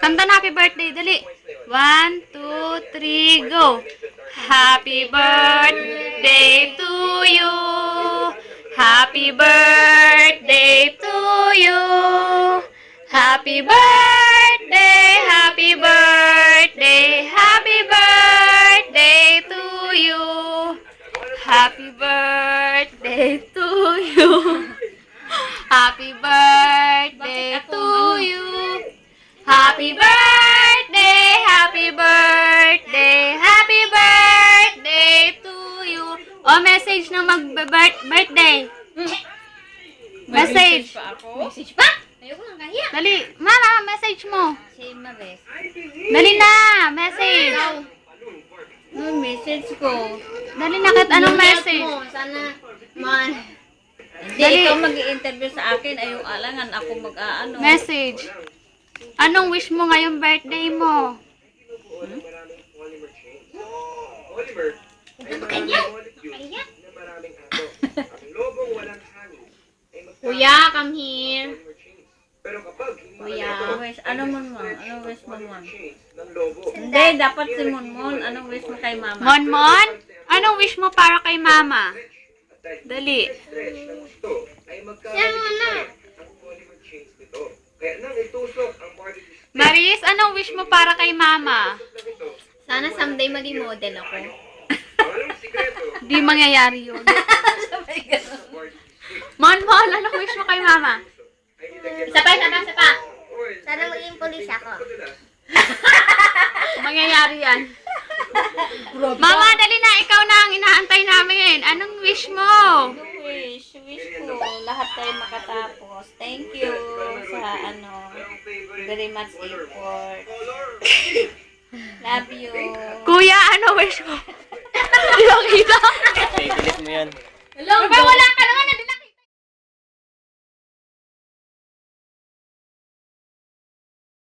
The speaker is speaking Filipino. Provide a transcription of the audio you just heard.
Kanta na happy birthday, dali. 1, 2, 3, go. Happy birthday to you. Happy birthday to you. Happy birthday, happy birthday, happy birthday to you. Happy birthday to you. Happy birthday to you. Happy birthday, happy birthday, happy birthday to you. O, message na mag-birthday. Message. Message pa? Ayoko lang kahiya. Dali, mama, message mo. Si Maris. Dali na, message. Ano message ko? Dali na, kahit anong message. Mo, sana man. Hindi, Dali. ikaw mag-i-interview sa akin. Ayong alangan ako mag-aano. Message. Anong wish mo ngayong birthday mo? Kuya, come here. Kuya, ano mo? Anong wish mo? Hindi, dapat si Monmon. Anong wish mo kay mama? Monmon? Anong wish mo para kay mama? Dali. Siya muna. Maris, anong wish mo para kay mama? Sana someday maging model ako. Di mangyayari yun. Monmon, anong wish mo kay mama? Isa pa. Sana maging polis ako. Mangyayari yan. Mama, dali na. Ikaw na ang inaantay namin. Anong wish mo? Wish ko lahat tayo makatapos. Thank you sa very much effort. Love you. Kuya, ano wish mo? Di ba kita? Pipilit mo yan. Hello, wala ka naman